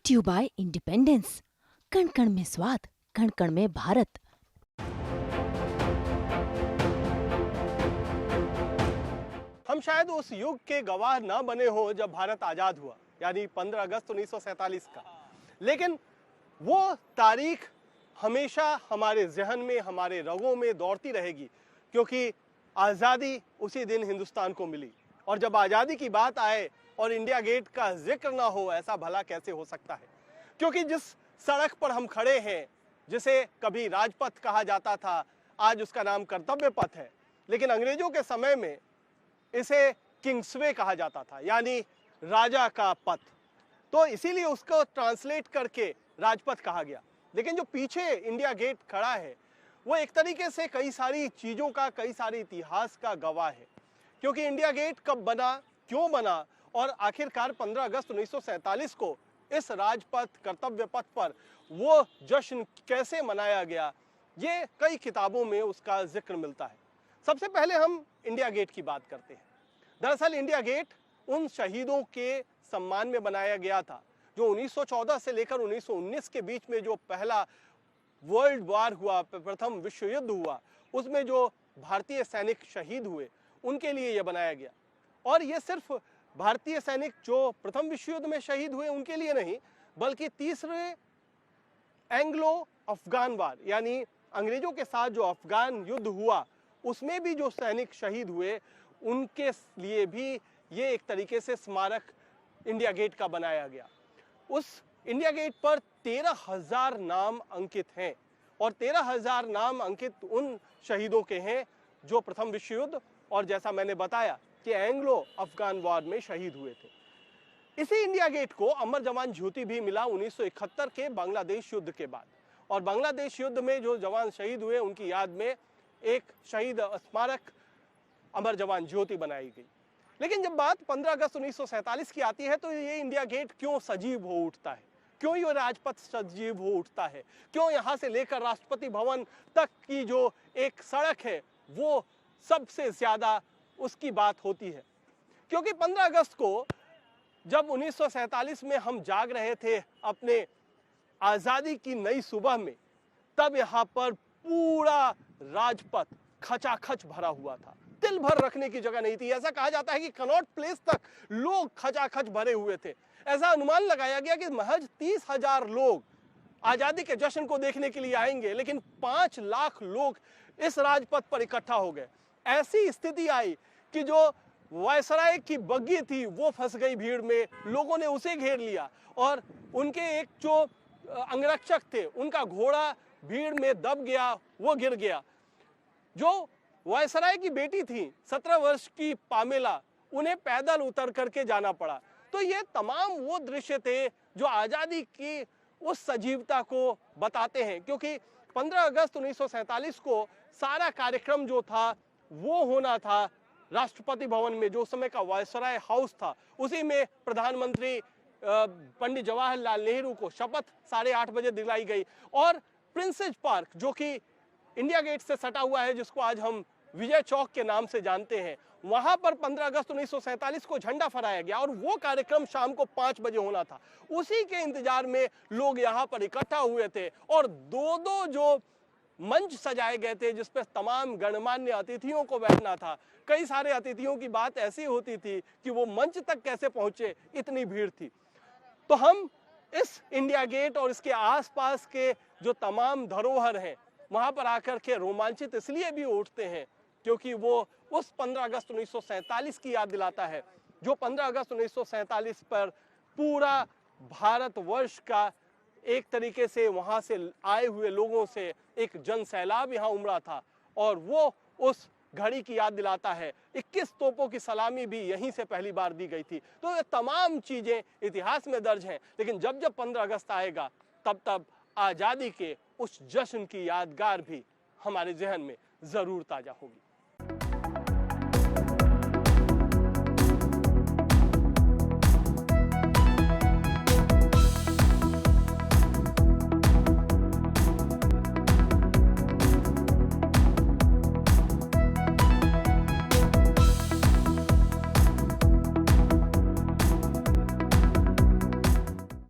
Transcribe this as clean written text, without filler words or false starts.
Brought you bye independence. कण कण में स्वाद, कण कण में भारत। हम शायद उस युग के गवाह ना बने हो जब भारत आजाद हुआ, यानी 15 अगस्त 1947 का, लेकिन वो तारीख हमेशा हमारे जहन में, हमारे रगों में दौड़ती रहेगी, क्योंकि आज़ादी उसी दिन हिंदुस्तान को मिली। और जब आज़ादी की बात आए और इंडिया गेट का जिक्र ना हो, ऐसा भला कैसे हो सकता है? क्योंकि जिस सड़क पर हम खड़े हैं, जिसे कभी राजपथ कहा जाता था, आज उसका नाम कर्तव्य पथ है, लेकिन अंग्रेजों के समय में इसे किंग्सवे कहा जाता था, यानी राजा का पथ। तो इसीलिए उसको ट्रांसलेट करके राजपथ कहा गया। लेकिन जो पीछे इंडिया गेट खड़ा है, वो एक तरीके से कई सारी चीज़ों का, कई सारे इतिहास का गवाह है। क्योंकि इंडिया गेट कब बना, क्यों बना, और आखिरकार 15 अगस्त 1947 को इस राजपथ, कर्तव्य पथ पर वो जश्न कैसे मनाया गया, ये कई किताबों में उसका जिक्र मिलता है। सबसे पहले हम इंडिया गेट की बात करते हैं। दरअसल इंडिया गेट उन शहीदों के सम्मान में बनाया गया था जो 1914 से लेकर 1919 के बीच में जो पहला वर्ल्ड वॉर हुआ, प्रथम विश्व युद्ध हुआ, उसमें जो भारतीय सैनिक शहीद हुए, उनके लिए यह बनाया गया। और ये सिर्फ भारतीय सैनिक जो प्रथम विश्व युद्ध में शहीद हुए उनके लिए नहीं, बल्कि तीसरे एंग्लो अफगान वार, यानी अंग्रेजों के साथ जो अफगान युद्ध हुआ, उसमें भी जो सैनिक शहीद हुए, उनके लिए भी ये एक तरीके से स्मारक इंडिया गेट का बनाया गया। उस इंडिया गेट पर 13,000 नाम अंकित हैं, और 13,000 नाम अंकित उन शहीदों के हैं जो प्रथम विश्व युद्ध और जैसा मैंने बताया कि एंग्लो अफगान वॉर में शहीद हुए थे। इसी इंडिया गेट को अमर जवान ज्योति भी मिला 1971 के बांग्लादेश युद्ध के बाद। और बांग्लादेश युद्ध में जो जवान शहीद हुए, उनकी याद में एक शहीद स्मारक अमर जवान ज्योति बनाई गई। लेकिन जब बात 15 अगस्त 1947 की आती है, तो ये इंडिया गेट क्यों सजीव हो उठता है, क्यों ये राजपथ सजीव हो उठता है, क्यों यहाँ से लेकर राष्ट्रपति भवन तक की जो एक सड़क है, वो सबसे ज्यादा उसकी बात होती है? क्योंकि 15 अगस्त को जब 1947 में हम जाग रहे थे अपने आजादी की नई सुबह में, तब यहाँ पर पूरा राजपथ खचाखच भरा हुआ था। तिल भर रखने की जगह नहीं थी। ऐसा कहा जाता है कि कनॉट प्लेस तक लोग खचाखच भरे हुए थे। ऐसा अनुमान लगाया गया कि महज 30,000 लोग आजादी के जश्न को देखने के लिए आएंगे, लेकिन 5 लाख लोग इस राजपथ पर इकट्ठा हो गए। ऐसी स्थिति आई कि जो वायसराय की बग्गी थी वो फंस गई भीड़ में, लोगों ने उसे घेर लिया, और उनके एक जो अंगरक्षक थे, उनका घोड़ा भीड़ में दब गया, वो गिर गया। जो वायसराय की बेटी थी 17 वर्ष की पामेला, उन्हें पैदल उतर करके जाना पड़ा। तो ये तमाम वो दृश्य थे जो आज़ादी की उस सजीवता को बताते हैं। क्योंकि 15 अगस्त 1947 को सारा कार्यक्रम जो था वो होना था राष्ट्रपति भवन में, जो उस समय का वायसराय हाउस था। उसी में प्रधानमंत्री पंडित जवाहरलाल नेहरू को शपथ 8:30 बजे दिलाई गई, और प्रिंसेस पार्क, जो कि इंडिया गेट से सटा हुआ है, जिसको आज हम विजय चौक के नाम से जानते हैं, वहां पर 15 अगस्त 1947 को झंडा फहराया गया, और वो कार्यक्रम शाम को 5 बजे होना था। उसी के इंतजार में लोग यहाँ पर इकट्ठा हुए थे, और दो जो मंच सजाए गए थे जिसपे तमाम गणमान्य अतिथियों को बैठना था। कई सारे अतिथियों की बात ऐसी होती थी कि वो मंच तक कैसे पहुंचे, इतनी भीड़ थी। तो हम इस इंडिया गेट और इसके आसपास के जो तमाम धरोहर हैं, वहां पर आकर के रोमांचित इसलिए भी उठते हैं क्योंकि वो उस 15 अगस्त 1947 की याद दिलाता है, जो 15 अगस्त 1947 पर पूरा भारतवर्ष का एक तरीके से वहां से आए हुए लोगों से एक जन सैलाब यहाँ उमड़ा था, और वो उस घड़ी की याद दिलाता है। 21 तोपों की सलामी भी यहीं से पहली बार दी गई थी। तो ये तमाम चीजें इतिहास में दर्ज हैं, लेकिन जब जब 15 अगस्त आएगा, तब तब आजादी के उस जश्न की यादगार भी हमारे जहन में जरूर ताजा होगी।